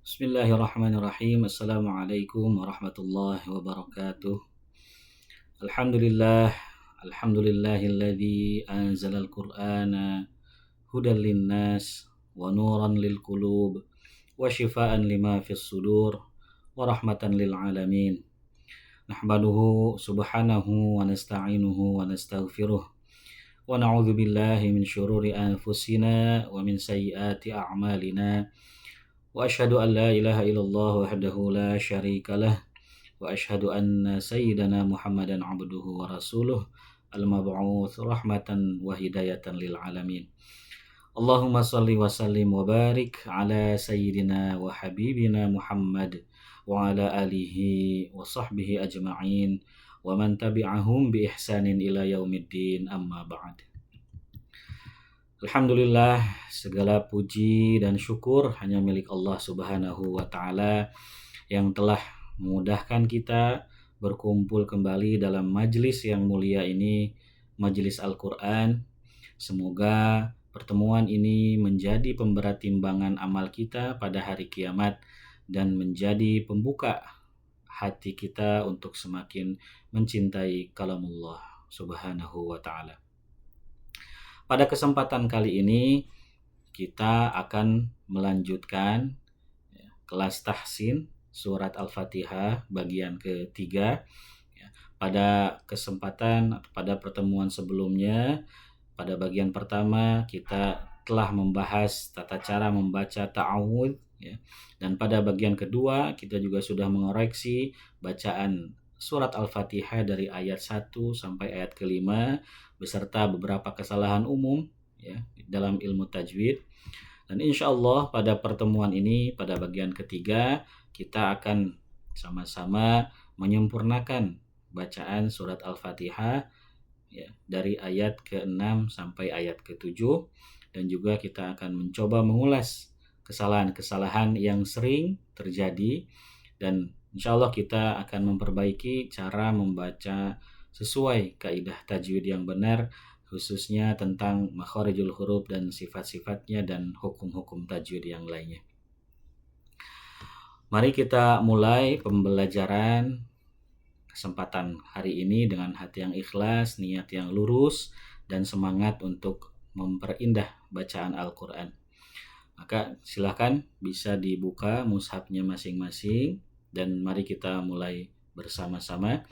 Bismillahirrahmanirrahim. Assalamualaikum warahmatullahi wabarakatuh. Alhamdulillah, alhamdulillahilladzi anzalal qur'ana hudan linnas wa nuran lil qulub wa shifaa'an lima fis sudur wa rahmatan lil alamin. Nahmaduhu subhanahu wa nasta'inuhu wa nastaghfiruh wa na'udzu billahi min syururi anfusina wa min sayyiati a'malina. Wa asyhadu an la ilaha illallah wahdahu la syarika lah wa asyhadu anna sayyidana Muhammadan abduhu wa rasuluh al-mab'uts rahmatan wa hidayatan lil alamin. Allahumma shalli wa sallim wa barik ala sayyidina wa habibina Muhammad wa ala alihi wa sahbihi ajma'in wa man tabi'ahum bi ihsanin ila yaumiddin, amma ba'd. Alhamdulillah, segala puji dan syukur hanya milik Allah Subhanahu wa Ta'ala yang telah memudahkan kita berkumpul kembali dalam majelis yang mulia ini, majelis Al-Quran. Semoga pertemuan ini menjadi pemberat timbangan amal kita pada hari kiamat dan menjadi pembuka hati kita untuk semakin mencintai kalamullah Subhanahu wa Ta'ala. Pada kesempatan kali ini kita akan melanjutkan kelas tahsin surat Al-Fatihah bagian ketiga. Pada pertemuan sebelumnya, pada bagian pertama kita telah membahas tata cara membaca ta'awudz, dan pada bagian kedua kita juga sudah mengoreksi bacaan surat Al-Fatihah dari ayat 1 sampai ayat ke-5 beserta beberapa kesalahan umum dalam ilmu tajwid. Dan insya Allah pada pertemuan ini, pada bagian ketiga, kita akan sama-sama menyempurnakan bacaan surat Al-Fatihah dari ayat ke-6 sampai ayat ke-7, dan juga kita akan mencoba mengulas kesalahan-kesalahan yang sering terjadi, dan insya Allah kita akan memperbaiki cara membaca sesuai kaidah tajwid yang benar, khususnya tentang makharijul huruf dan sifat-sifatnya dan hukum-hukum tajwid yang lainnya. Mari kita mulai pembelajaran kesempatan hari ini dengan hati yang ikhlas, niat yang lurus, dan semangat untuk memperindah bacaan Al-Quran. Maka silakan bisa dibuka mushafnya masing-masing dan mari kita mulai bersama-sama.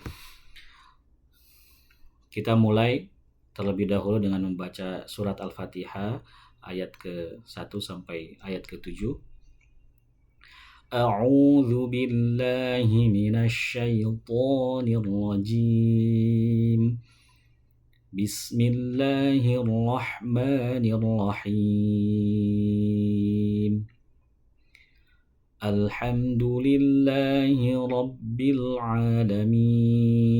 Kita mulai terlebih dahulu dengan membaca surat Al-Fatihah ayat ke-1 sampai ayat ke-7. A'udzu billahi minasy syaithanir rajim. Bismillahirrahmanirrahim. Alhamdulillahi rabbil alamin.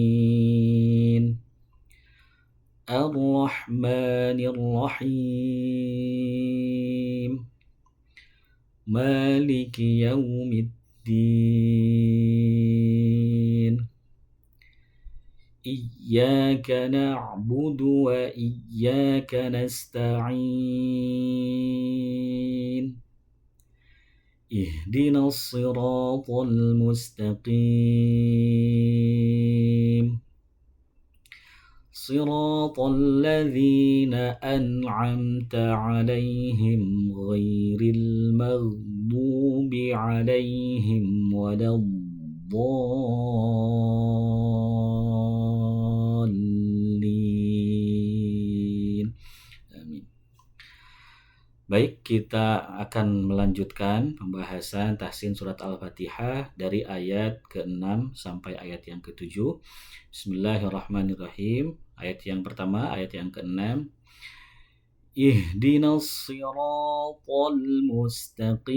Ar-Rahmanir-Rahim. Maliki yaumiddin. Iyyaka na'budu wa iyyaka nasta'in. Ihdinas siratal mustaqim. صراط الذين أنعمت عليهم غير المغضوب عليهم ولا الضالين. Amin. Baik, kita akan melanjutkan pembahasan tahsin surat Al-Fatihah dari ayat ke-6 sampai ayat yang ke-7. Bismillahirrahmanirrahim. Ayat yang pertama, ayat yang ke-6. Ihdinas siratal mustaqim.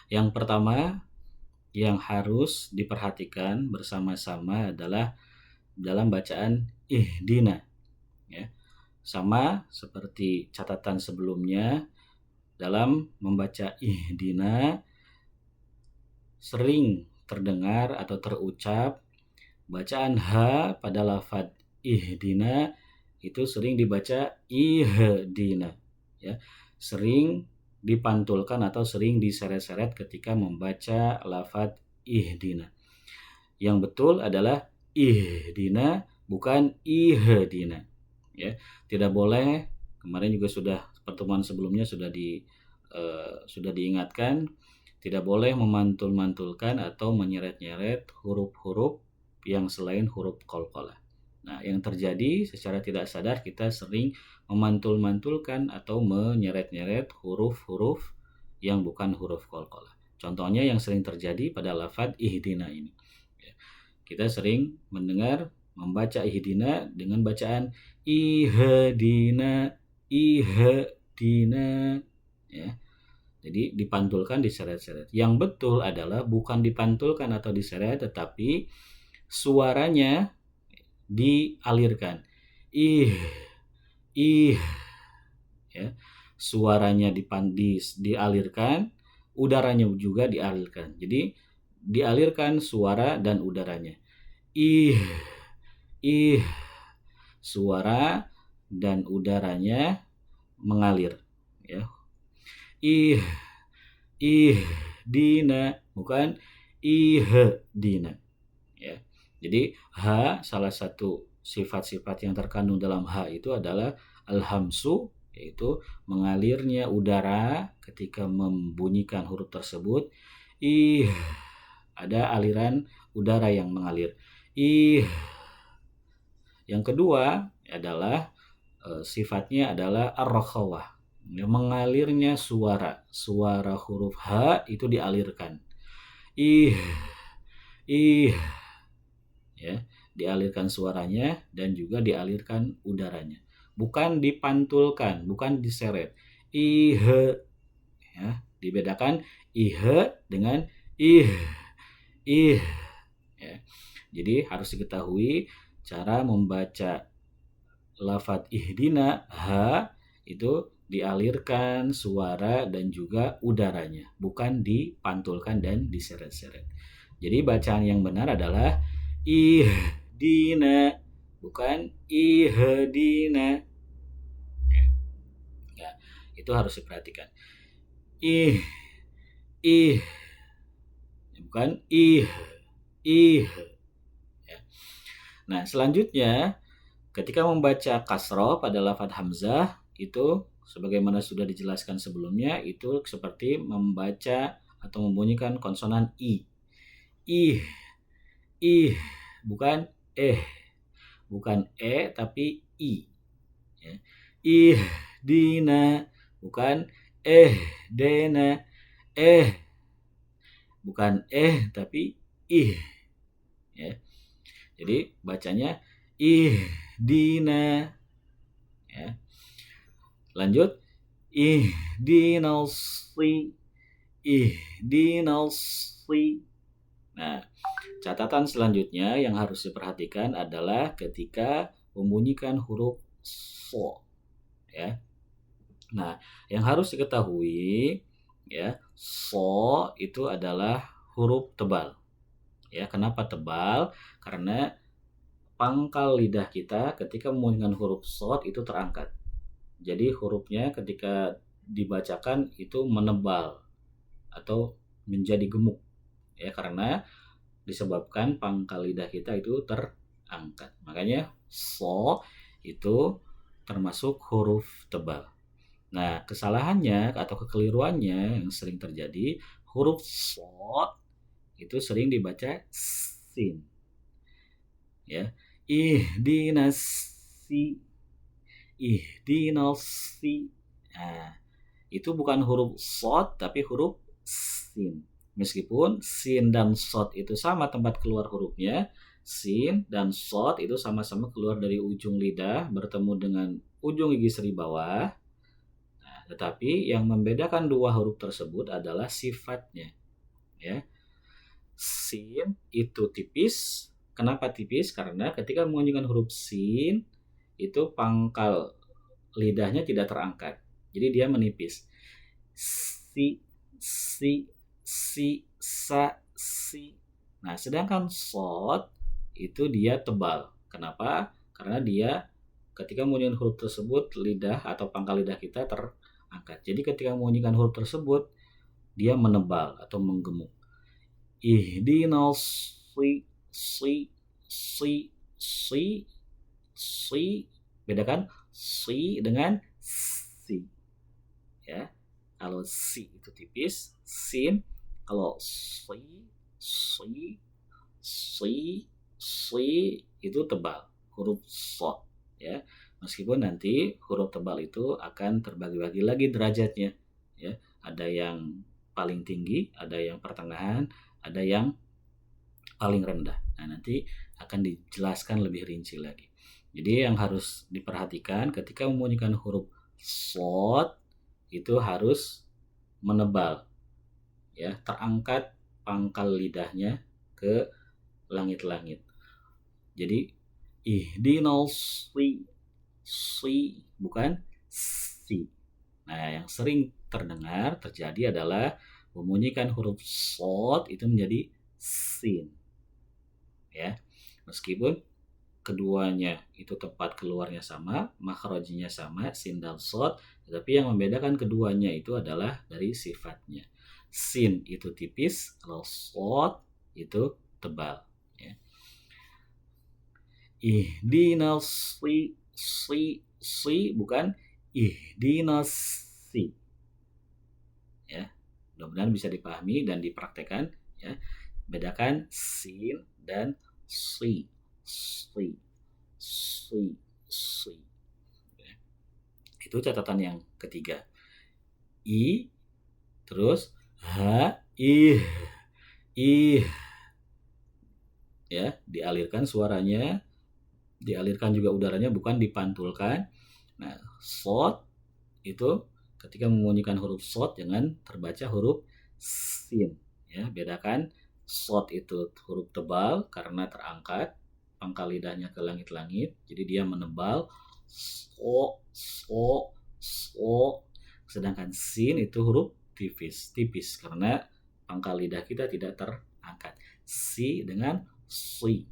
Yang pertama yang harus diperhatikan bersama-sama adalah dalam bacaan ihdina. Sama seperti catatan sebelumnya, dalam membaca ihdina sering terdengar atau terucap bacaan H pada lafadz ihdina itu sering dibaca ihdina, sering dipantulkan atau sering diseret-seret ketika membaca lafadz ihdina. Yang betul adalah ihdina, bukan ihdina. Ya, tidak boleh. Kemarin juga sudah pertemuan sebelumnya sudah diingatkan, tidak boleh memantul-mantulkan atau menyeret-nyeret huruf-huruf yang selain huruf qalqalah. Nah, yang terjadi secara tidak sadar kita sering memantul-mantulkan atau menyeret-nyeret huruf-huruf yang bukan huruf qalqalah. Contohnya yang sering terjadi pada lafadz ihdina ini. Kita sering mendengar membaca ihdina dengan bacaan ihdina, ihdina, ya. Jadi dipantulkan, diseret-seret. Yang betul adalah bukan dipantulkan atau diseret, tetapi suaranya dialirkan. Ya. Suaranya dialirkan, udaranya juga dialirkan. Jadi dialirkan suara dan udaranya. Suara dan udaranya mengalir, ya. Dina, bukan ihdina, ya. Jadi salah satu sifat-sifat yang terkandung dalam itu adalah al-hamsu, yaitu mengalirnya udara ketika membunyikan huruf tersebut. Ada aliran udara yang mengalir. Yang kedua adalah sifatnya adalah ar-rakhawah, mengalirnya suara huruf itu dialirkan. Ya, dialirkan suaranya dan juga dialirkan udaranya, bukan dipantulkan, bukan diseret. Ya, dibedakan dengan ya. Jadi harus diketahui cara membaca lafadz ihdina, itu dialirkan suara dan juga udaranya, bukan dipantulkan dan diseret-seret. Jadi bacaan yang benar adalah ihdina, bukan ihdina. Ya, itu harus diperhatikan. Bukan ya. Nah, selanjutnya ketika membaca kasroh pada lafadz hamzah itu sebagaimana sudah dijelaskan sebelumnya, itu seperti membaca atau membunyikan konsonan i, bukan bukan tapi i, ya. Ihdina, bukan dena, bukan tapi ya. Jadi bacanya ihdina, ya. Lanjut, ihdinalsi. Nah, catatan selanjutnya yang harus diperhatikan adalah ketika membunyikan huruf so, ya. Nah, yang harus diketahui, ya, so itu adalah huruf tebal. Ya, kenapa tebal? Karena pangkal lidah kita ketika membunyikan huruf shad itu terangkat. Jadi hurufnya ketika dibacakan itu menebal atau menjadi gemuk, ya, karena disebabkan pangkal lidah kita itu terangkat. Makanya so itu termasuk huruf tebal. Nah, kesalahannya atau kekeliruannya yang sering terjadi, huruf shad itu sering dibaca sin, ya. Ihdinasi. Nah, itu bukan huruf shad tapi huruf sin. Meskipun sin dan shad itu sama tempat keluar hurufnya, sin dan shad itu sama-sama keluar dari ujung lidah bertemu dengan ujung gigi seri bawah. Nah, tetapi yang membedakan dua huruf tersebut adalah sifatnya, ya. Sin itu tipis. Kenapa tipis? Karena ketika mengunjungkan huruf sin itu pangkal lidahnya tidak terangkat, jadi dia menipis. Si, sa, si. Nah, sedangkan shad itu dia tebal. Kenapa? Karena dia ketika mengunjungkan huruf tersebut lidah atau pangkal lidah kita terangkat terangkat. Jadi ketika membunyikan huruf tersebut, dia menebal atau menggemuk. Ihdinas si si si si si, bedakan si dengan si, ya. Kalau si itu tipis, sin. Kalau si si itu tebal, huruf shad, ya. Meskipun nanti huruf tebal itu akan terbagi-bagi lagi derajatnya, ya. Ada yang paling tinggi, ada yang pertengahan, ada yang paling rendah. Nah, nanti akan dijelaskan lebih rinci lagi. Jadi yang harus diperhatikan ketika membunyikan huruf shad itu harus menebal, ya, terangkat pangkal lidahnya ke langit-langit. Jadi ihdinal si bukan si. Nah, yang sering terjadi adalah membunyikan huruf shad itu menjadi sin, ya. Meskipun keduanya itu tempat keluarnya sama, makhrajnya sama, sin dan shad, tetapi yang membedakan keduanya itu adalah dari sifatnya. Sin itu tipis, kalau shad itu tebal, ya. Ihdinas si bukan ihdinas si, ya. Mudah-mudahan bisa dipahami dan dipraktekkan, ya. Bedakan sin dan si. Ya. Itu catatan yang ketiga. I terus ha ih, ya, dialirkan suaranya, dialirkan juga udaranya, bukan dipantulkan. Nah, shad itu ketika membunyikan huruf shad jangan terbaca huruf sin, ya. Bedakan shad itu huruf tebal karena terangkat pangkal lidahnya ke langit-langit, jadi dia menebal, so. Sedangkan sin itu huruf tipis karena pangkal lidah kita tidak terangkat. Si dengan si.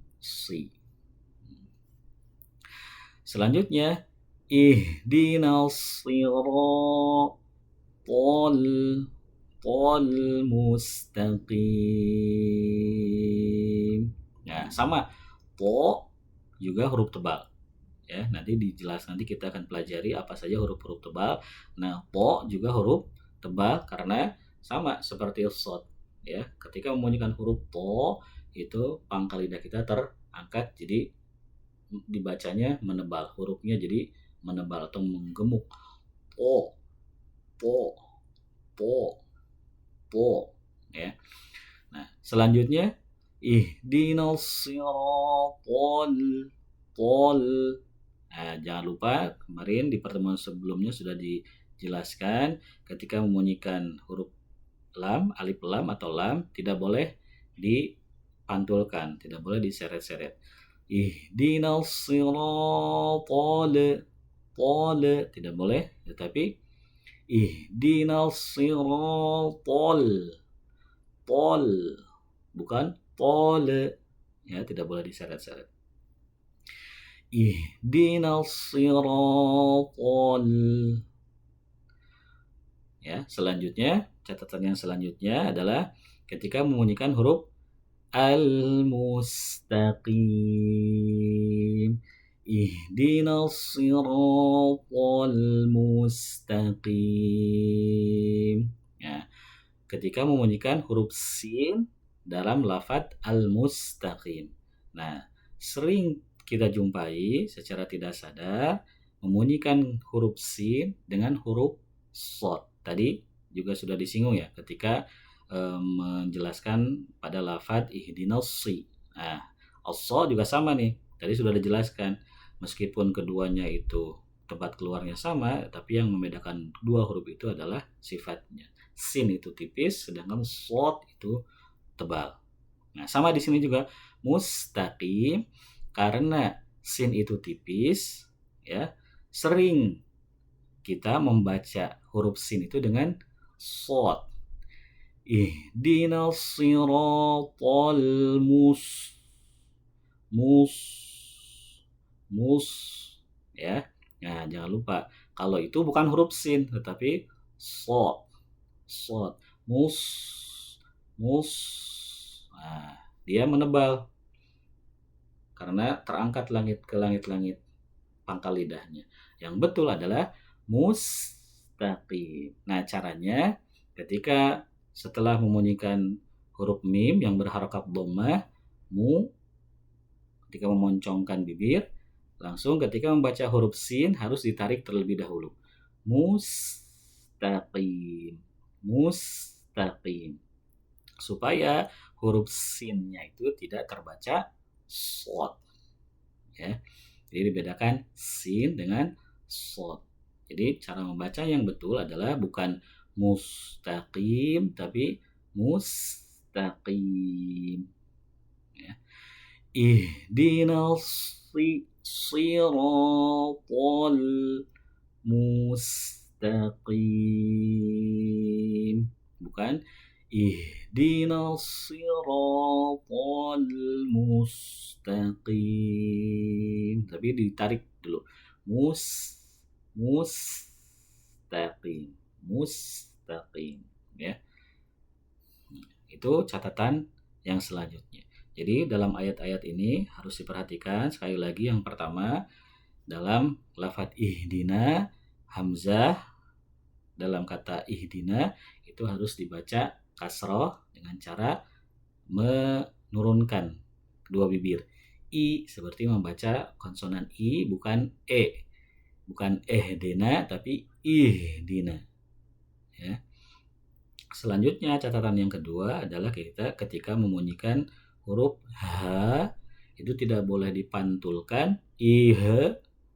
Selanjutnya ihdinas siratal mustaqim. Nah, sama to juga huruf tebal, ya. Nanti kita akan pelajari apa saja huruf-huruf tebal. Nah, to juga huruf tebal karena sama seperti shad, ya. Ketika membunyikan huruf to itu pangkal lidah kita terangkat, jadi dibacanya menebal, hurufnya jadi menebal atau menggemuk. Po, ya. Nah, selanjutnya ihdinas siratal. Nah, jangan lupa kemarin di pertemuan sebelumnya sudah dijelaskan ketika membunyikan huruf lam, alif lam atau lam tidak boleh dipantulkan, tidak boleh diseret-seret. Ihdinas siratal, tidak boleh, tetapi ihdinas siratal, bukan tol, ya, tidak boleh diseret-seret. Ihdinas siratal, ya. Selanjutnya, catatan yang selanjutnya adalah ketika membunyikan huruf al-mustaqim. Ihdinas siratal mustaqim. Ya. Ketika membunyikan huruf sin dalam lafadz al-mustaqim. Nah, sering kita jumpai secara tidak sadar membunyikan huruf sin dengan huruf shad. Tadi juga sudah disinggung, ya, ketika menjelaskan pada lafadz ihdinas si. Nah, as-shad juga sama nih. Tadi sudah dijelaskan, meskipun keduanya itu tempat keluarnya sama, tapi yang membedakan dua huruf itu adalah sifatnya. Sin itu tipis, sedangkan shad itu tebal. Nah, sama di sini juga mustaqim, karena sin itu tipis, ya, sering kita membaca huruf sin itu dengan shad. Ihdinas siratal mus, ya. Nah, jangan lupa Kalau itu bukan huruf sin tetapi shad. Shad. Mus mus. Nah, dia menebal karena terangkat ke langit-langit pangkal lidahnya. Yang betul adalah mustaqim. Nah, caranya ketika setelah membunyikan huruf mim yang berharakat dhammah, ketika memoncongkan bibir, langsung ketika membaca huruf sin harus ditarik terlebih dahulu. Mustaqim. Mustaqim. Supaya huruf sinnya itu tidak terbaca shad. Ya. Jadi dibedakan sin dengan shad. Jadi cara membaca yang betul adalah bukan mustaqim tapi mustaqim. Ya. Ihdinas siratal mustaqim. Bukan ihdinas siratal mustaqim. Tapi ditarik dulu. Mustaqim. Mustaqim. Ya. Itu catatan yang selanjutnya. Jadi dalam ayat-ayat ini harus diperhatikan sekali lagi yang pertama dalam lafadz ihdina hamzah dalam kata ihdina itu harus dibaca kasroh dengan cara menurunkan kedua bibir. I seperti membaca konsonan I bukan E. Bukan ehdina tapi ihdina. Ya. Selanjutnya catatan yang kedua adalah kita ketika membunyikan huruf H itu tidak boleh dipantulkan ih,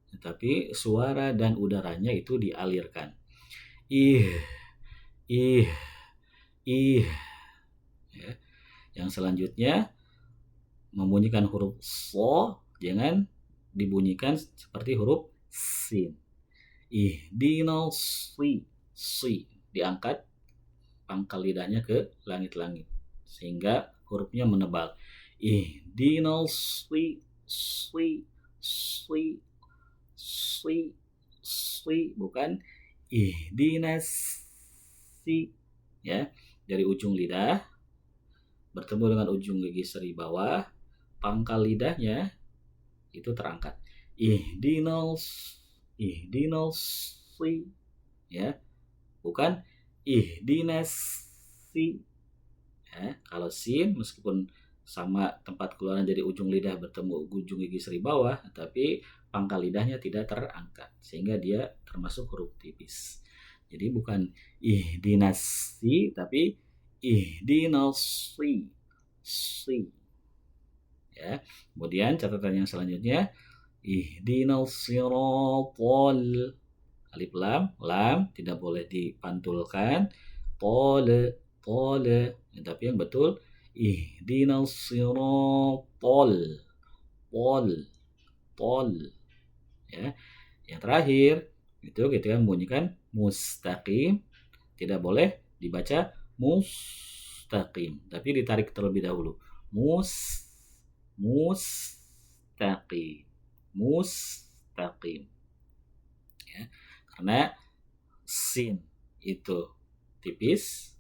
tetapi suara dan udaranya itu dialirkan. Ih. Ya. Yang selanjutnya membunyikan huruf so jangan dibunyikan seperti huruf sin. Ihdinal si diangkat pangkal lidahnya ke langit-langit sehingga hurufnya menebal. Ihdinal bukan ihdinas si. Ya, dari ujung lidah bertemu dengan ujung gigi seri bawah, pangkal lidahnya itu terangkat. Ihdinal si. Ya, bukan ihdinas si. Ya, kalau sin meskipun sama tempat keluaran dari ujung lidah bertemu ujung gigi seri bawah, tapi pangkal lidahnya tidak terangkat sehingga dia termasuk huruf tipis. Jadi bukan ihdinas si tapi ihdinas si. Ya. Kemudian catatan yang selanjutnya ihdinas siratal alif lam tidak boleh dipantulkan tole tapi yang betul ihdinas siratal tol. Ya. Yang terakhir itu ketika membunyikan mustaqim tidak boleh dibaca mustaqim tapi ditarik terlebih dahulu. Mustaqim. Ya. Karena sin itu tipis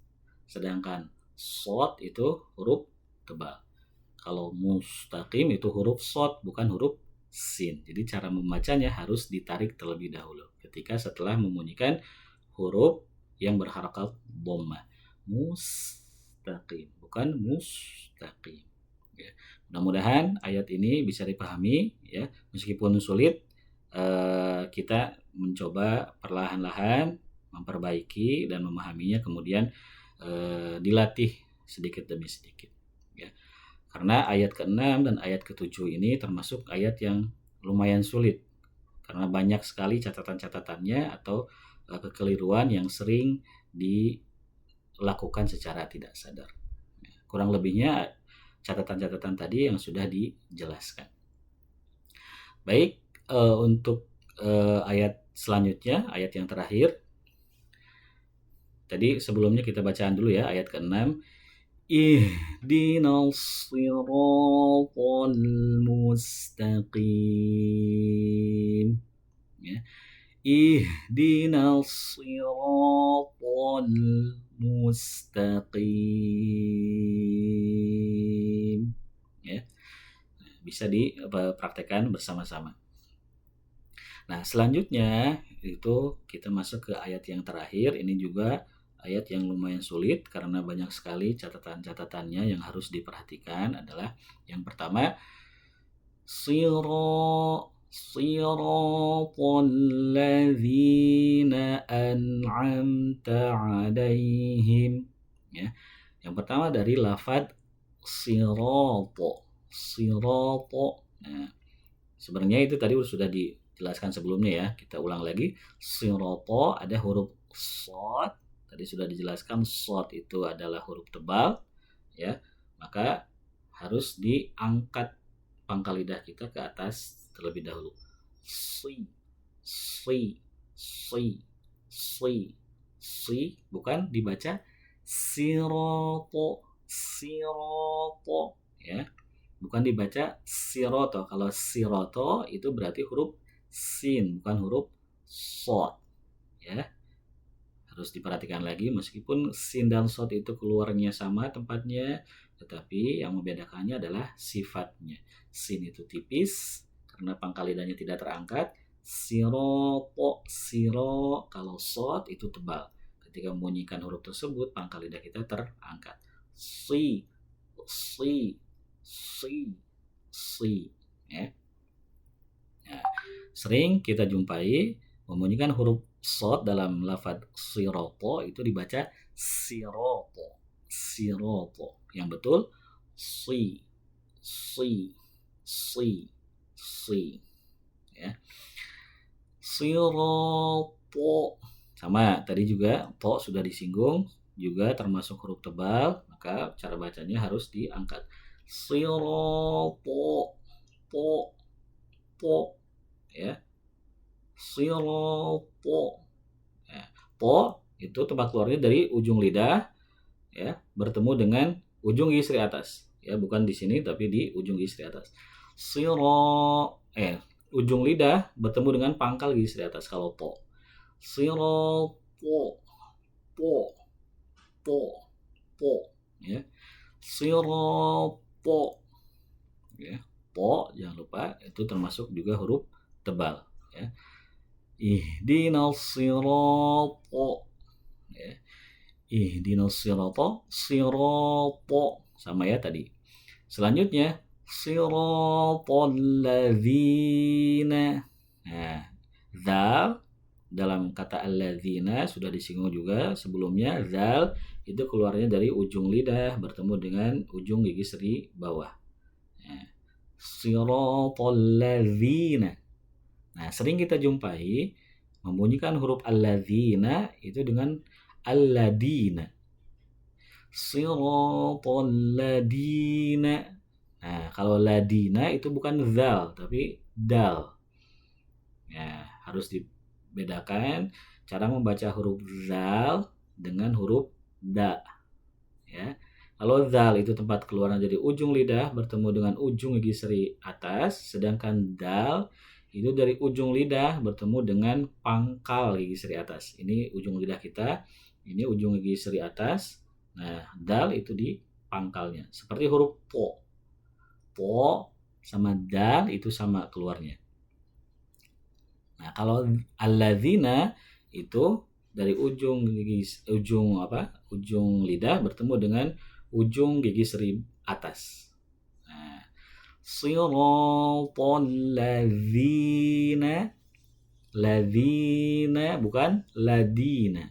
sedangkan shad itu huruf tebal. Kalau mustaqim itu huruf shad bukan huruf sin. Jadi cara membacanya harus ditarik terlebih dahulu ketika setelah membunyikan huruf yang berharakat dhammah. Mustaqim bukan mustaqim. Ya. Mudah-mudahan ayat ini bisa dipahami ya, meskipun sulit kita mencoba perlahan-lahan memperbaiki dan memahaminya kemudian dilatih sedikit demi sedikit ya. Karena ayat ke-6 dan ayat ke-7 ini termasuk ayat yang lumayan sulit karena banyak sekali catatan-catatannya atau kekeliruan yang sering dilakukan secara tidak sadar. Kurang lebihnya catatan-catatan tadi yang sudah dijelaskan. Baik, untuk ayat selanjutnya, ayat yang terakhir. Tadi sebelumnya kita bacaan dulu ya ayat ke-6. Ihdinas siratal mustaqim. Ya. Ihdinas siratal mustaqim. Ya, bisa dipraktekkan bersama-sama. Nah, selanjutnya itu kita masuk ke ayat yang terakhir. Ini juga ayat yang lumayan sulit karena banyak sekali catatan-catatannya yang harus diperhatikan. Adalah yang pertama, siratal ladzina an'amta 'alaihim. Ya. Yang pertama dari lafadz sirato. Nah, sebenarnya itu tadi sudah dijelaskan sebelumnya ya. Kita ulang lagi. Sirato ada huruf shad. Tadi sudah dijelaskan shad itu adalah huruf tebal ya. Maka harus diangkat pangkal lidah kita ke atas terlebih dahulu. Si, bukan dibaca siroto ya, bukan dibaca siroto. Kalau siroto itu berarti huruf sin, bukan huruf shad ya. Harus diperhatikan lagi, meskipun sin dan shad itu keluarnya sama tempatnya, tetapi yang membedakannya adalah sifatnya. Sin itu tipis karena pangkal lidahnya tidak terangkat. Siroto, siro. Kalau shad itu tebal. Ketika membunyikan huruf tersebut, pangkal lidah kita terangkat. Si ya. Nah, sering kita jumpai membunyikan huruf shad dalam lafadz siroto itu dibaca siroto. Yang betul si ya. Siroto sama tadi juga to sudah disinggung, juga termasuk huruf tebal, maka cara bacanya harus diangkat. Siroto ya. Siroto ya. Po itu tempat keluarnya dari ujung lidah ya, bertemu dengan ujung gigi atas ya, bukan di sini tapi di ujung gigi atas. Ujung lidah bertemu dengan pangkal gigi atas kalau po. Siroto ya. Siroto ya. Po jangan lupa itu termasuk juga huruf tebal ya. Ihdinas sirata ya. Ihdinas sirata, sama ya tadi. Selanjutnya siratal ladzina. Nah, zal dalam kata alladzina sudah disinggung juga sebelumnya. Zal itu keluarnya dari ujung lidah bertemu dengan ujung gigi seri bawah. Nah, siratal ladzina. Nah, sering kita jumpai membunyikan huruf alladzina itu dengan alladina. Siratal ladina. Nah, kalau ladina itu bukan zal tapi dal. Ya, harus dibedakan cara membaca huruf zal dengan huruf da. Ya. Kalau zal itu tempat keluaran dari ujung lidah bertemu dengan ujung gigi seri atas, sedangkan dal itu dari ujung lidah bertemu dengan pangkal gigi seri atas. Ini ujung lidah kita, ini ujung gigi seri atas. Nah, dal itu di pangkalnya. Seperti huruf po. Po sama dal itu sama keluarnya. Nah, kalau alladzina itu dari ujung lidah bertemu dengan ujung gigi seri atas. Nah, siratal ladzina bukan ladina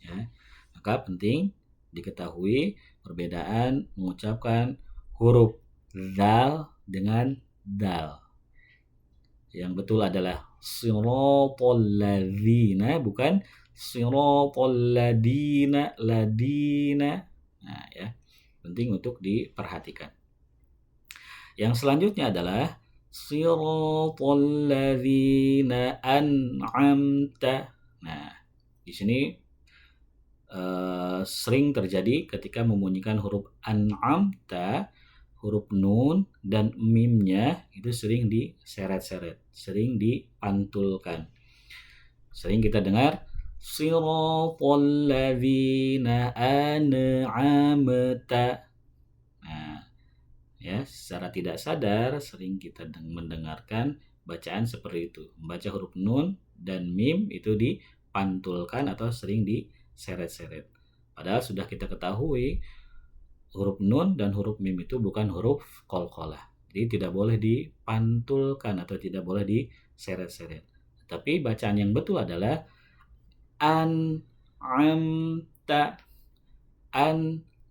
ya. Maka penting diketahui perbedaan mengucapkan huruf zal dengan dal. Yang betul adalah siratal ladzina bukan siratal ladina. Nah ya, penting untuk diperhatikan. Yang selanjutnya adalah siratal ladzina an'amta. Nah, di sini sering terjadi ketika membunyikan huruf an'amta, huruf nun dan mimnya itu sering diseret-seret, sering dipantulkan. Sering kita dengar siratal ladzina an'amta. Nah, ya, secara tidak sadar sering kita mendengarkan bacaan seperti itu. Membaca huruf nun dan mim itu dipantulkan atau sering diseret-seret. Padahal sudah kita ketahui huruf nun dan huruf mim itu bukan huruf qalqalah. Jadi tidak boleh dipantulkan atau tidak boleh diseret-seret. Tapi bacaan yang betul adalah an'amta, an'amta,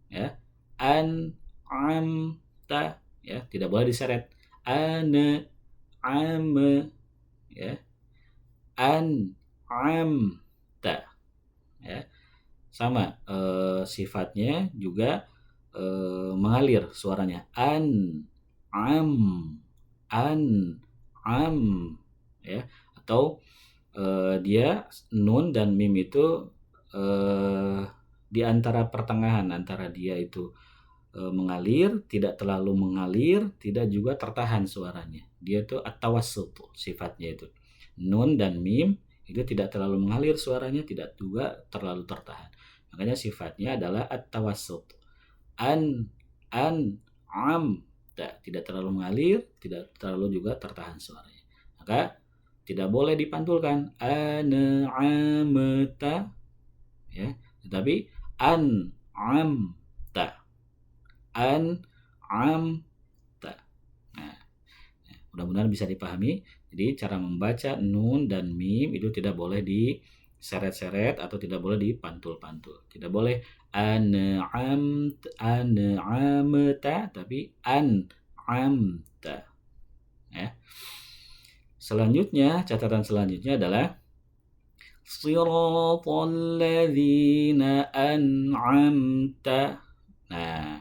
ya, an'amta, ya, tidak boleh diseret. An'am, ya, an'amta, ya. Sama sifatnya juga mengalir suaranya. An'am, an'am, ya. Atau dia nun dan mim itu di antara pertengahan antara dia itu mengalir, tidak terlalu mengalir, tidak juga tertahan suaranya. Dia itu at-tawassut sifatnya itu. Nun dan mim itu tidak terlalu mengalir suaranya, tidak juga terlalu tertahan. Makanya sifatnya adalah at-tawassut. Am, tidak terlalu mengalir, tidak terlalu juga tertahan suaranya. Maka tidak boleh dipantulkan an'amta, ya, tetapi an'amta, an'amta. Nah, mudah-mudahan bisa dipahami. Jadi cara membaca nun dan mim itu tidak boleh diseret-seret atau tidak boleh dipantul-pantul. Tidak boleh an'amta, tapi an'amta, ya. Selanjutnya, catatan selanjutnya adalah siratal ladzina an'amta. Nah,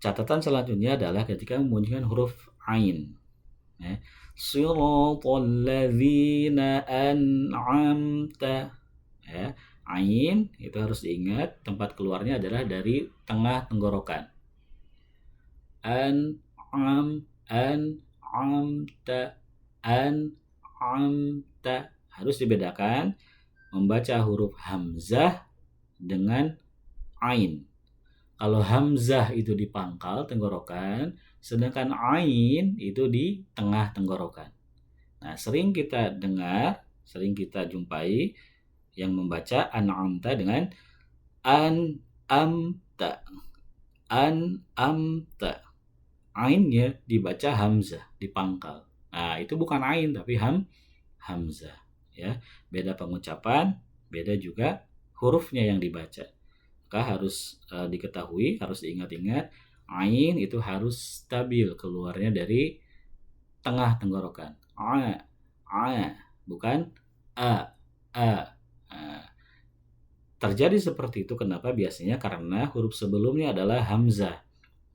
catatan selanjutnya adalah ketika memunculkan huruf ain. Ya. Siratal ladzina an'amta. Ya, ain itu harus diingat tempat keluarnya adalah dari tengah tenggorokan. An'amta, an'amta. Harus dibedakan membaca huruf hamzah dengan ain. Kalau hamzah itu di pangkal tenggorokan, sedangkan ain itu di tengah tenggorokan. Nah, sering kita dengar, sering kita jumpai yang membaca an'amta dengan an'amta, an'amta. Ainnya dibaca hamzah di pangkal. Nah, itu bukan ain tapi hamzah, ya. Beda pengucapan, beda juga hurufnya yang dibaca. Maka harus diketahui, harus diingat-ingat, ain itu harus stabil keluarnya dari tengah tenggorokan. Bukan a. Terjadi seperti itu kenapa? Biasanya karena huruf sebelumnya adalah hamzah.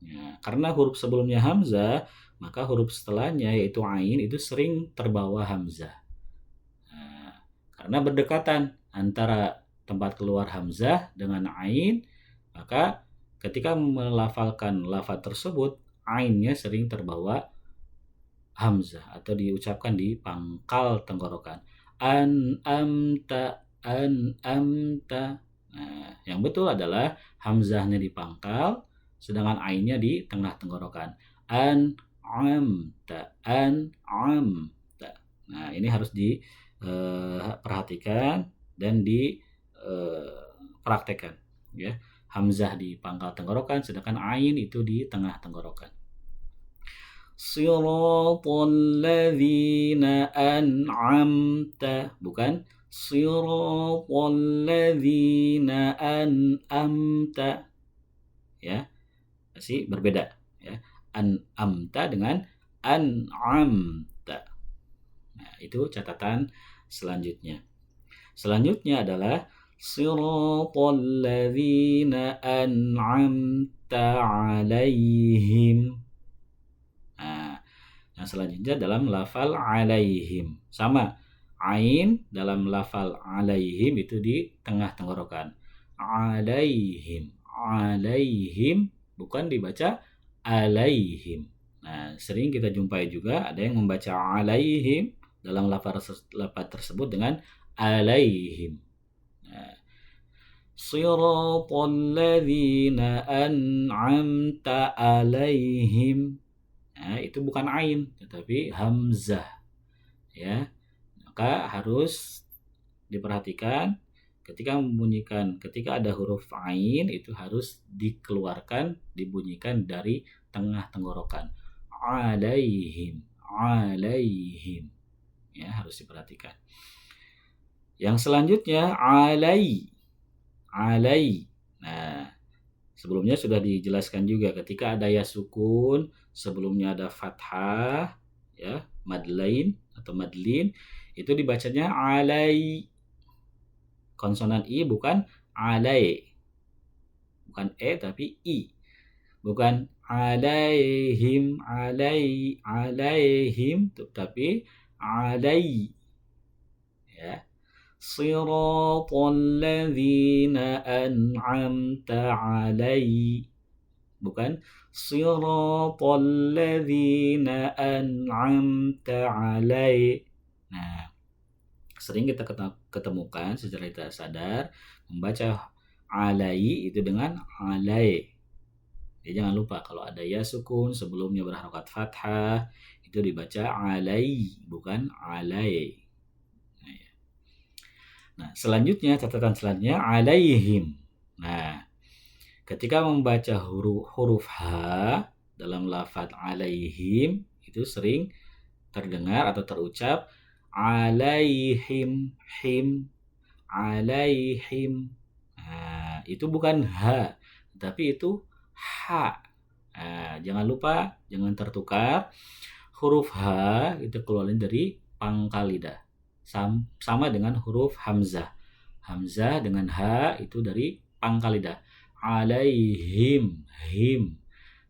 Ya, karena huruf sebelumnya hamzah, maka huruf setelahnya yaitu ain itu sering terbawa hamzah. Nah, karena berdekatan antara tempat keluar hamzah dengan ain, maka ketika melafalkan lafaz tersebut, ainnya sering terbawa hamzah atau diucapkan di pangkal tenggorokan. An'amta, an'amta. Nah, yang betul adalah hamzahnya di pangkal, sedangkan ainnya di tengah tenggorokan. An'amta, an'amta. Nah, ini harus diperhatikan dan dipraktekkan, ya. Hamzah di pangkal tenggorokan, sedangkan ain itu di tengah tenggorokan. Siratal ladzina an'amta, bukan siratal ladzina an'amta, ya. Masih berbeda, ya. An'amta dengan an'amta. Nah, itu catatan selanjutnya. Selanjutnya adalah siratal ladzina an'amta 'alaihim. Nah, yang selanjutnya dalam lafal alaihim. Sama, ain dalam lafal alaihim itu di tengah tenggorokan. Alaihim, alaihim, bukan dibaca alaihim. Nah, sering kita jumpai juga ada yang membaca alaihim dalam lafaz tersebut dengan alaihim. Nah, siratal ladzina an'amta alaihim. Nah, itu bukan ain tetapi hamzah ya. Maka harus diperhatikan ketika ada huruf ain itu harus dikeluarkan, dibunyikan dari tengah tenggorokan. Alaihim, alaihim. Ya, harus diperhatikan. Yang selanjutnya alai. Nah, sebelumnya sudah dijelaskan juga ketika ada ya sukun, sebelumnya ada fathah, ya, madlain atau madlin, itu dibacanya alai. Konsonan i bukan alai. Bukan e tapi i. Bukan alaihim, alaihim, tapi alai. Ya. Siratal ladzina an'amta alai. Bukan siratal ladzina an'amta alai. Nah, sering kita ketemukan secara tidak sadar membaca alai itu dengan alai. Jadi jangan lupa kalau ada ya sukun sebelumnya berharokat fathah itu dibaca alai bukan alai. Nah, selanjutnya catatan selanjutnya alaihim. Nah, ketika membaca huruf H dalam lafaz alaihim itu sering terdengar atau terucap alaihim, him, alaihim. Nah, itu bukan H, tapi itu H. Nah, jangan lupa, jangan tertukar. Huruf H itu keluarnya dari pangkal lidah. Sama dengan huruf hamzah. Hamzah dengan H itu dari pangkal lidah. Alaihim, him.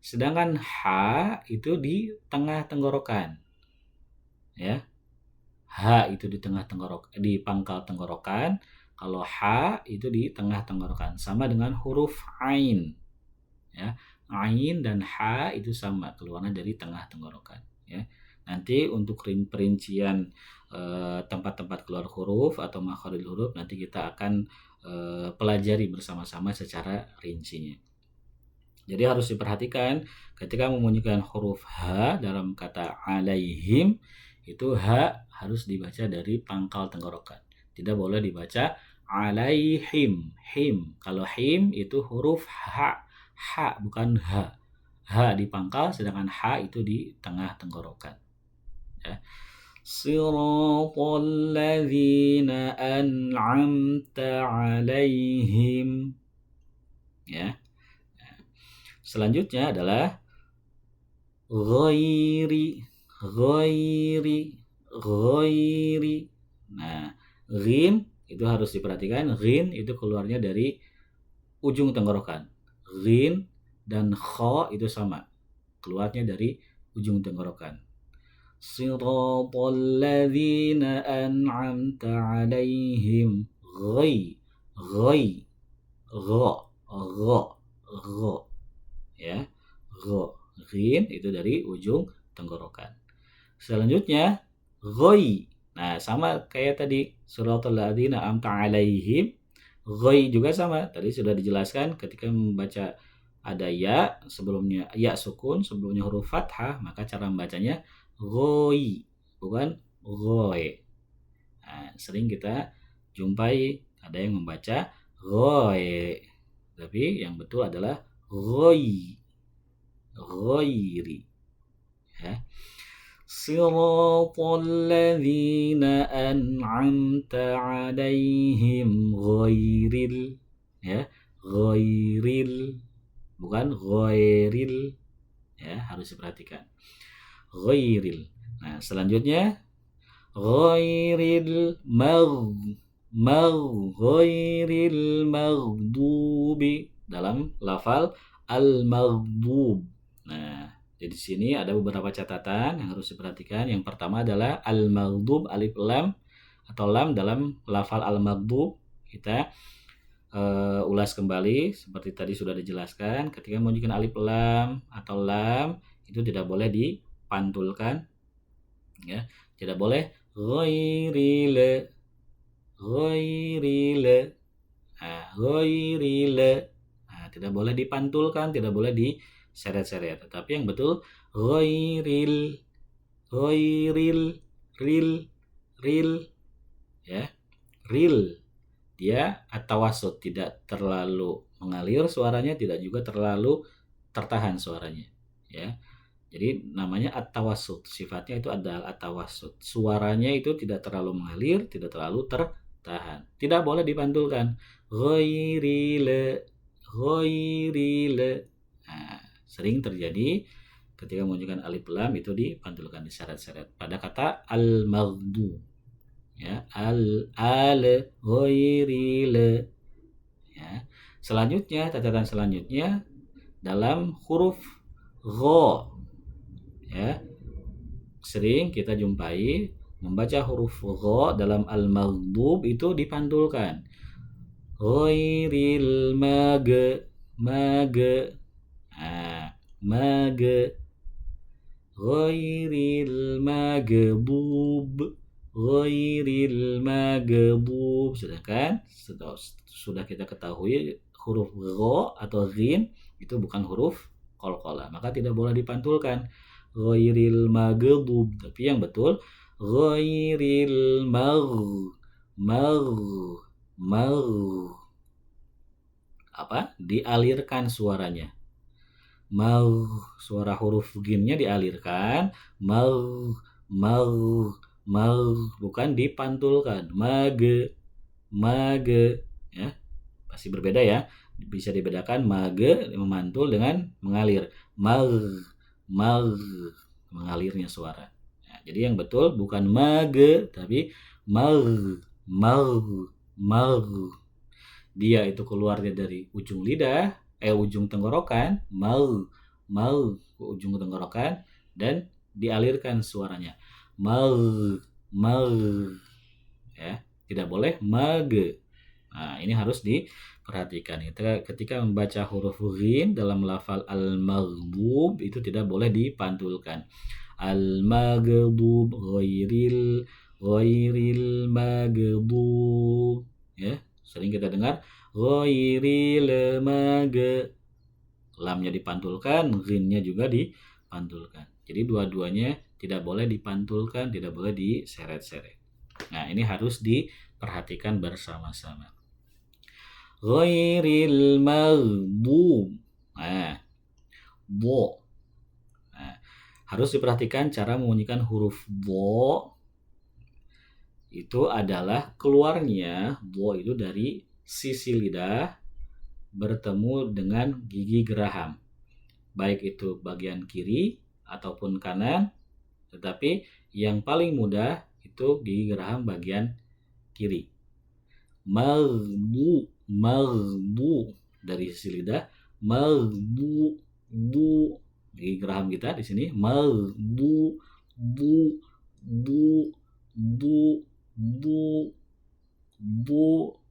Sedangkan H itu di tengah tenggorokan. Ya. H itu di tengah tenggorokan, di pangkal tenggorokan. Kalau H itu di tengah tenggorokan. Sama dengan huruf Ain. Ya. Ain dan H itu sama keluarnya dari tengah tenggorokan. Ya. Nanti untuk perincian tempat-tempat keluar huruf atau makhraj huruf nanti kita akan pelajari bersama-sama secara rincinya. Jadi harus diperhatikan ketika membunyikan huruf H dalam kata alaihim itu H harus dibaca dari pangkal tenggorokan. Tidak boleh dibaca alaihim, him. Kalau him itu huruf H, H bukan H. H di pangkal sedangkan H itu di tengah tenggorokan. Ya. Siratal ladzina an'amta alaihim. Ya. Selanjutnya adalah ghairi. Nah, ghin itu harus diperhatikan. Ghin itu keluarnya dari ujung tenggorokan. Ghin dan kha itu sama. Keluarnya dari ujung tenggorokan. Siratal ladzina an'amta alaihim. Gha. Ya. Gha. Ghin itu dari ujung tenggorokan. Selanjutnya ghoi. Nah, sama kayak tadi siratal ladzina an'amta alaihim. Ghoi juga sama. Tadi sudah dijelaskan ketika membaca ada ya sebelumnya ya sukun sebelumnya huruf fathah maka cara membacanya ghoi bukan ghoi. Nah, sering kita jumpai ada yang membaca ghoi tapi yang betul adalah ghoi. Ghairi. Ya. Siratal ladzina an'amta alaihim ghairil. Ya, ghairil bukan ghairil. Ya, harus diperhatikan. Ghairil. Nah, selanjutnya ghairil ghairil maghdubi dalam lafal al-maghdub. Nah, jadi di sini ada beberapa catatan yang harus diperhatikan. Yang pertama adalah al-maghdub alif lam atau lam dalam lafal al-maghdub. Kita ulas kembali seperti tadi sudah dijelaskan. Ketika membunyikan alif lam atau lam itu tidak boleh dipantulkan, ya, tidak boleh ghairil, ghairil. Ghairil. Tidak boleh dipantulkan, tidak boleh diseret-seret. Tetapi yang betul ghairil, ghairil, ril, ril, ya, ril. Dia at-tawassut, tidak terlalu mengalir suaranya, tidak juga terlalu tertahan suaranya, ya. Jadi namanya at-tawassut. Sifatnya itu adalah at-tawassut. Suaranya itu tidak terlalu mengalir, tidak terlalu tertahan. Tidak boleh dipantulkan. Ghairil, ghairil. Sering terjadi ketika menunjukkan alif lam itu dipantulkan, diseret-seret pada kata al-maghdub, ya, ghairil, ya. Selanjutnya, catatan selanjutnya dalam huruf gha, ya. Sering kita jumpai membaca huruf gha dalam al-maghdub itu dipantulkan. Ghairil mag, ghairil maghdub, ghairil maghdub. Sedangkan sudah kita ketahui huruf gha atau ghin itu bukan huruf qalqalah, maka tidak boleh dipantulkan ghairil maghdub, tapi yang betul ghairil dialirkan suaranya. Suara huruf ghinnya dialirkan, bukan dipantulkan. Mage, ya. Pasti berbeda ya. Bisa dibedakan mage memantul dengan mengalir. Mengalirnya suara. Nah, jadi yang betul bukan mage tapi dia itu keluarnya dari ujung lidah, ujung tenggorokan, ujung tenggorokan, dan dialirkan suaranya. Ya, tidak boleh mage. Nah, ini harus diperhatikan. Ketika membaca huruf ghin dalam lafal al-maghdub itu tidak boleh dipantulkan. Al-maghdub, ghairil maghdub, ya. Sering kita dengar ghairil lamnya dipantulkan, ghinnya juga dipantulkan. Jadi dua-duanya tidak boleh dipantulkan, tidak boleh diseret-seret. Nah, ini harus diperhatikan bersama-sama. Ghairil maghdub. Bo. Harus diperhatikan cara membunyikan huruf bo. Itu adalah keluarnya bo itu dari sisi lidah bertemu dengan gigi geraham, baik itu bagian kiri ataupun kanan, tetapi yang paling mudah itu gigi geraham bagian kiri. Maghdub dari sisi lidah, bu gigi geraham kita di sini, maghdub,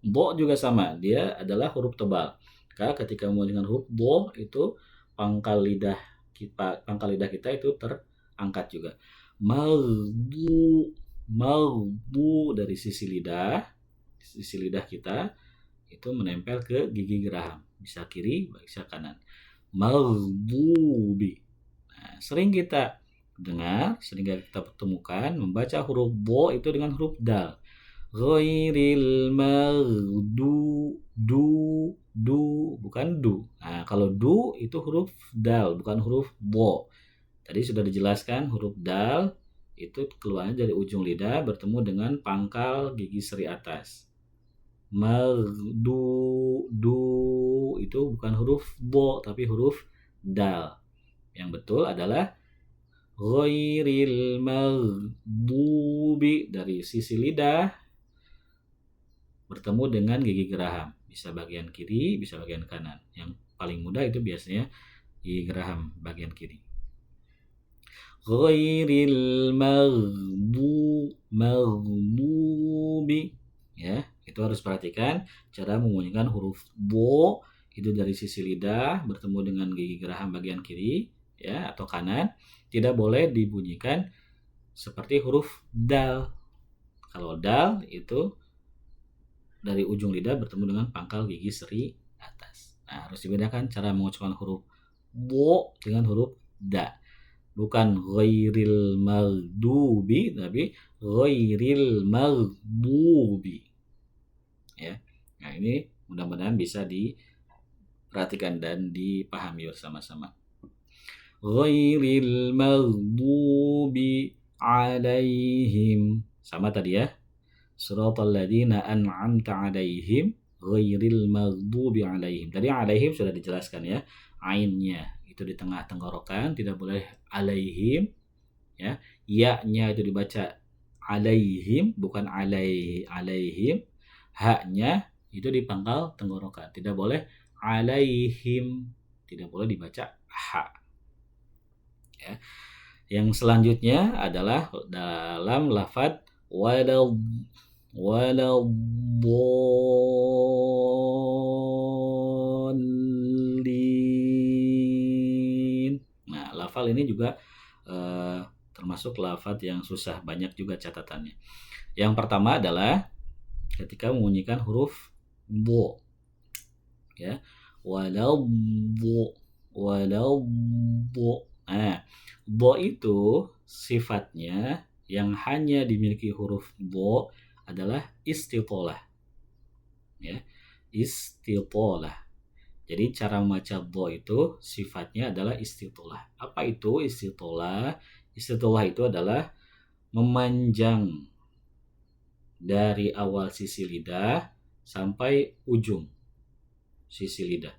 bo juga sama, dia adalah huruf tebal. Ketika dengan huruf bo itu pangkal lidah kita itu terangkat juga. Maghdub dari sisi lidah kita itu menempel ke gigi geraham, bisa kiri bisa kanan. Maghdubi. Nah, sering kita dengar, sering kita temukan membaca huruf bo itu dengan huruf dal. Ghairil maghdu, bukan du. Nah, kalau du itu huruf dal, bukan huruf bo. Tadi sudah dijelaskan huruf dal itu keluarnya dari ujung lidah bertemu dengan pangkal gigi seri atas. Maghdu, itu bukan huruf bo tapi huruf dal. Yang betul adalah ghairil maghdubi dari sisi lidah bertemu dengan gigi geraham, bisa bagian kiri, bisa bagian kanan. Yang paling mudah itu biasanya gigi geraham bagian kiri. Ghairil maghdubi, ya, itu harus perhatikan cara membunyikan huruf bo itu dari sisi lidah bertemu dengan gigi geraham bagian kiri, ya, atau kanan. Tidak boleh dibunyikan seperti huruf dal. Kalau dal itu dari ujung lidah bertemu dengan pangkal gigi seri atas. Nah, harus dibedakan cara mengucapkan huruf bo dengan huruf da. Bukan ghairil maghdubi, tapi ghairil maghdubi. Ya. Nah, ini mudah-mudahan bisa diperhatikan dan dipahami bersama-sama. Ghairil maghdubi alaihim. Sama tadi ya. Siratal ladzina an'amta alaihim ghairil maghdubi alaihim. Tadi alaihim sudah dijelaskan ya. Ainnya itu di tengah tenggorokan, tidak boleh alaihim ya. Ya-nya itu dibaca alaihim, bukan alaihim. Haknya itu di pangkal tenggorokan, tidak boleh alaihim, tidak boleh dibaca ha ya. Yang selanjutnya adalah dalam lafadz waladdallin. Nah, lafal ini juga termasuk lafadz yang susah, banyak juga catatannya. Yang pertama adalah ketika membunyikan huruf bo ya, waladdo. Nah, bo itu sifatnya yang hanya dimiliki huruf bo adalah istitolah ya, istitolah. Jadi cara membaca bo itu sifatnya adalah istitolah. Apa itu istitolah? Istitolah itu adalah memanjang dari awal sisi lidah sampai ujung sisi lidah.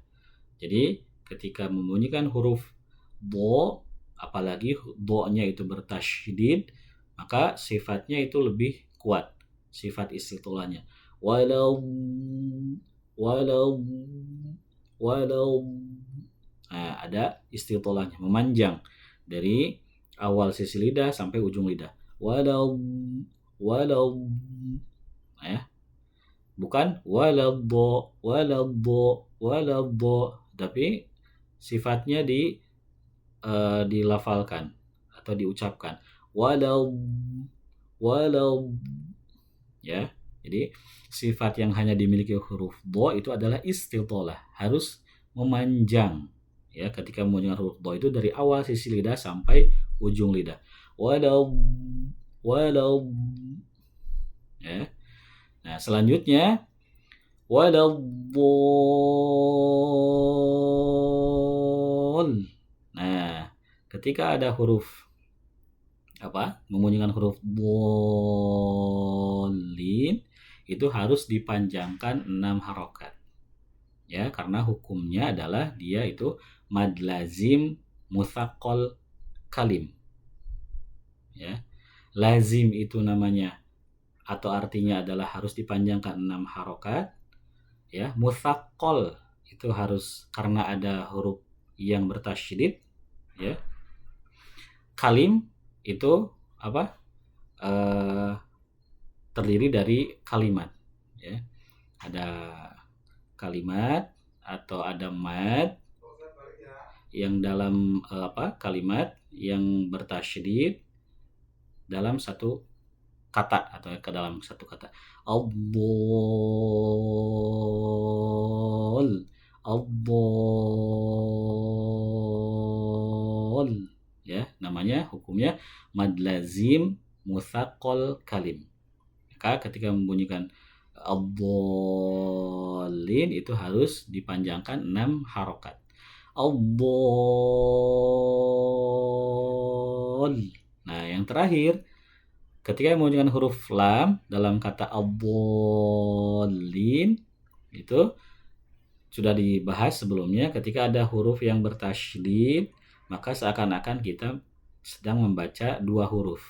Jadi ketika membunyikan huruf bo, apalagi bo-nya itu bertasydid, maka sifatnya itu lebih kuat, sifat istitolahnya. Walau. Nah, ada istitolahnya, memanjang dari awal sisi lidah sampai ujung lidah. Walau. Ya. Bukan waladdo, tapi sifatnya dilafalkan atau diucapkan. Walau ya. Jadi sifat yang hanya dimiliki huruf do itu adalah istitolah, harus memanjang ya ketika membunyikan huruf do itu dari awal sisi lidah sampai ujung lidah. Walau ya. Nah, selanjutnya waladdallin. Nah, ketika ada huruf membunyikan huruf dallin itu harus dipanjangkan 6 harokat. Ya, karena hukumnya adalah dia itu mad lazim mutsaqqal kalim. Ya. Lazim itu namanya atau artinya adalah harus dipanjangkan 6 harokat ya. Mutsaqqal itu harus karena ada huruf yang bertasydid ya. Kalim itu terdiri dari kalimat ya. Ada kalimat atau ada mad yang dalam kalimat yang bertasydid dalam satu kata atau ke dalam satu kata. Ad-dhal ya, namanya hukumnya mad lazim mutsaqqal kalim. Maka ketika membunyikan ad-dhallin itu harus dipanjangkan 6 harokat. Ad-dhal. Nah, yang terakhir ketika membunyikan huruf lam dalam kata ad-dhallin itu sudah dibahas sebelumnya, ketika ada huruf yang bertasydid maka seakan-akan kita sedang membaca dua huruf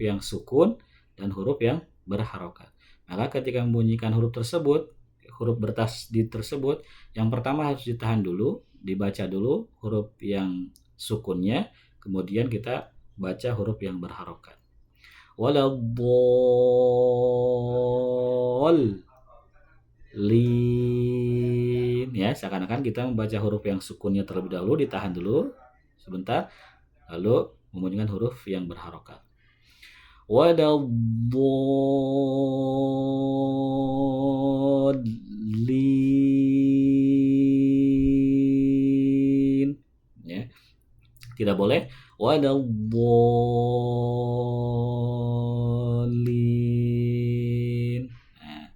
yang sukun dan huruf yang berharokat. Maka ketika membunyikan huruf tersebut, huruf bertasydid tersebut, yang pertama harus ditahan dulu, dibaca dulu huruf yang sukunnya, kemudian kita baca huruf yang berharokat. Waladdallin ya, seakan-akan kita membaca huruf yang sukunnya terlebih dahulu, ditahan dulu sebentar, lalu membunyikan huruf yang berharokat. waladdallin, ya. Tidak boleh waladdallin. Nah,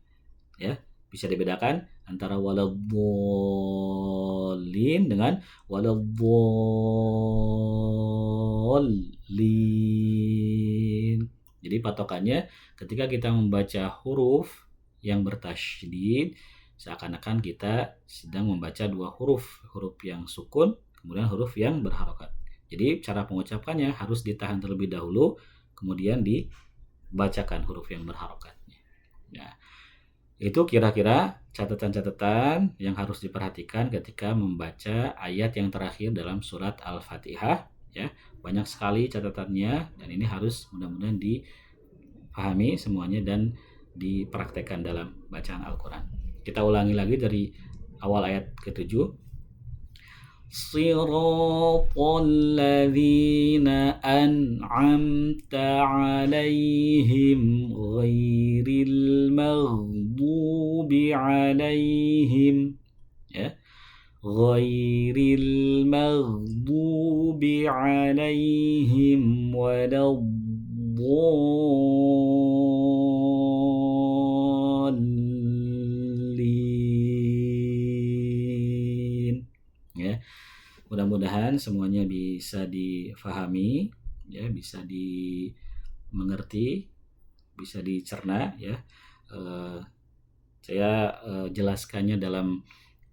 ya, bisa dibedakan antara waladdallin dengan waladdallin. Jadi patokannya ketika kita membaca huruf yang bertasydid, seakan-akan kita sedang membaca dua huruf yang sukun, kemudian huruf yang berharokat. Jadi cara pengucapannya harus ditahan terlebih dahulu, kemudian dibacakan huruf yang berharokatnya. Nah, itu kira-kira catatan-catatan yang harus diperhatikan ketika membaca ayat yang terakhir dalam surat Al-Fatihah, ya. Banyak sekali catatannya dan ini harus mudah-mudahan dipahami semuanya dan dipraktekkan dalam bacaan Al-Qur'an. Kita ulangi lagi dari awal ayat ke-7. صراط الذين أنعمت عليهم غير المغضوب عليهم غير المغضوب عليهم ولا الضالين. Ya, mudah-mudahan semuanya bisa difahami, ya, bisa dimengerti, bisa dicerna, ya. Saya jelaskannya dalam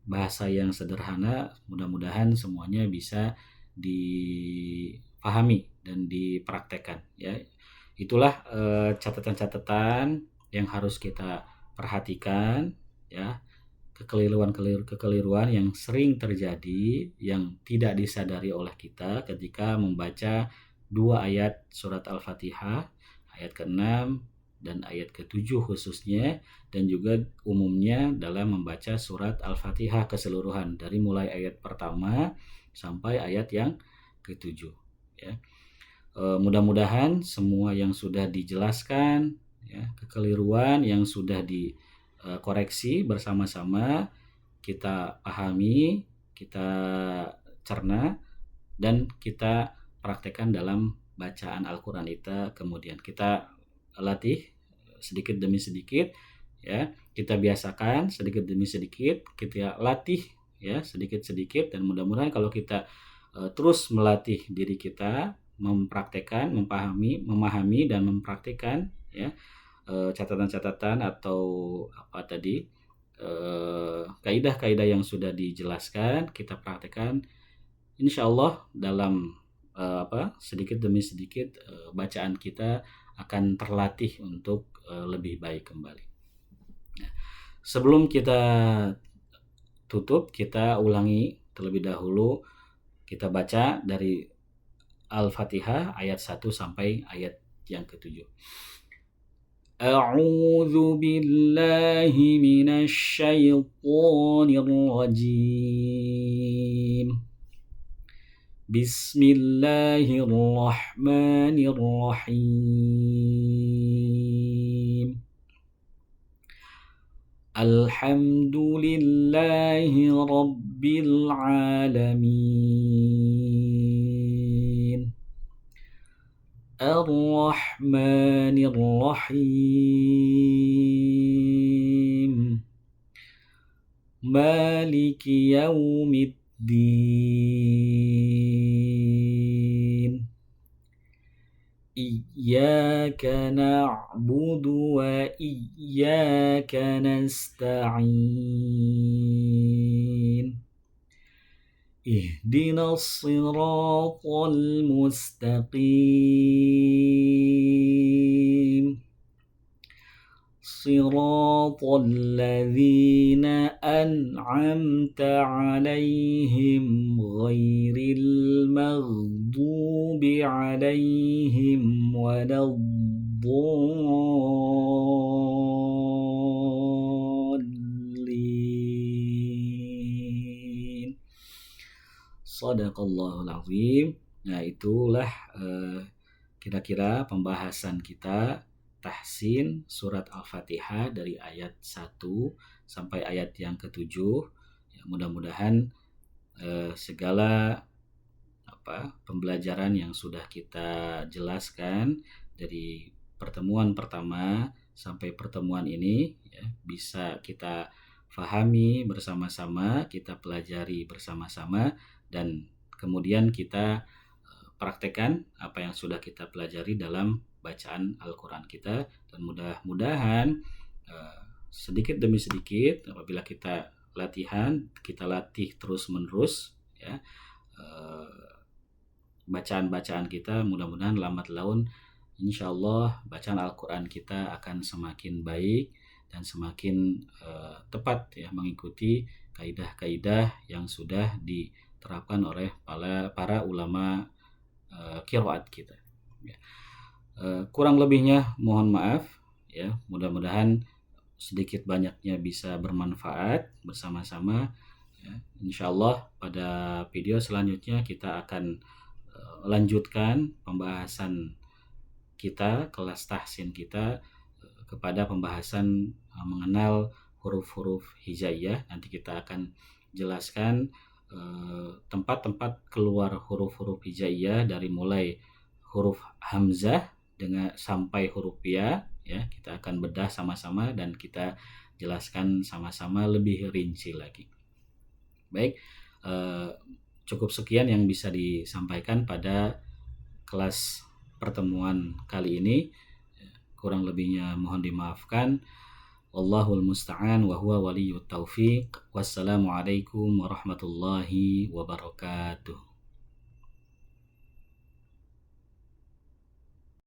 bahasa yang sederhana, mudah-mudahan semuanya bisa dipahami dan dipraktekkan, ya. Itulah catatan-catatan yang harus kita perhatikan, ya. Kekeliruan yang sering terjadi yang tidak disadari oleh kita ketika membaca dua ayat surat Al-Fatihah, ayat ke-6 dan ayat ke-7 khususnya, dan juga umumnya dalam membaca surat Al-Fatihah keseluruhan dari mulai ayat pertama sampai ayat yang ke-7, ya. Mudah-mudahan semua yang sudah dijelaskan, ya, kekeliruan yang sudah dikoreksi bersama-sama kita pahami, kita cerna, dan kita praktekkan dalam bacaan Al-Quran kemudian kita latih sedikit demi sedikit, ya, kita biasakan sedikit demi sedikit, kita latih, ya, sedikit-sedikit, dan mudah-mudahan kalau kita terus melatih diri kita mempraktekkan, memahami dan mempraktekkan, ya, catatan-catatan atau apa tadi kaidah-kaidah yang sudah dijelaskan kita praktekkan, insya Allah dalam sedikit demi sedikit bacaan kita akan terlatih untuk lebih baik kembali. Nah, sebelum kita tutup, kita ulangi terlebih dahulu, kita baca dari Al-Fatihah ayat 1 sampai ayat yang ke-7. أعوذ بالله من الشيطان الرجيم بسم الله الرحمن الرحيم الحمد لله رب العالمين الرحمن الرحيم مالك يوم الدين إياك نعبد وإياك نستعين اهدنا الصراط المستقيم صراط الذين أنعمت عليهم غير المغضوب عليهم ولا الضالين. Shadaqallahul azim. Nah, itulah kira-kira pembahasan kita tahsin surat Al-Fatihah dari ayat 1 sampai ayat yang ke-7. Ya, mudah-mudahan segala pembelajaran yang sudah kita jelaskan dari pertemuan pertama sampai pertemuan ini ya, bisa kita fahami bersama-sama, kita pelajari bersama-sama, dan kemudian kita praktekkan apa yang sudah kita pelajari dalam bacaan Al-Quran kita, dan mudah-mudahan sedikit demi sedikit apabila kita latih terus-menerus ya, bacaan-bacaan kita, mudah-mudahan lambat laun insya Allah bacaan Al-Quran kita akan semakin baik dan semakin tepat ya, mengikuti kaidah-kaidah yang sudah diterapkan oleh para ulama qiraat kita ya. Kurang lebihnya mohon maaf ya, mudah-mudahan sedikit banyaknya bisa bermanfaat bersama-sama ya. Insyaallah pada video selanjutnya kita akan lanjutkan pembahasan kita, kelas tahsin kita kepada pembahasan mengenal huruf-huruf hijaiyah. Nanti kita akan jelaskan tempat-tempat keluar huruf-huruf hijaiyah dari mulai huruf hamzah dengan sampai huruf ya. Ya, kita akan bedah sama-sama dan kita jelaskan sama-sama lebih rinci lagi. Baik, cukup sekian yang bisa disampaikan pada kelas pertemuan kali ini. Kurang lebihnya mohon dimaafkan. Wallahul musta'an wa huwa waliyyut taufiq. Wassalamualaikum warahmatullahi wabarakatuh.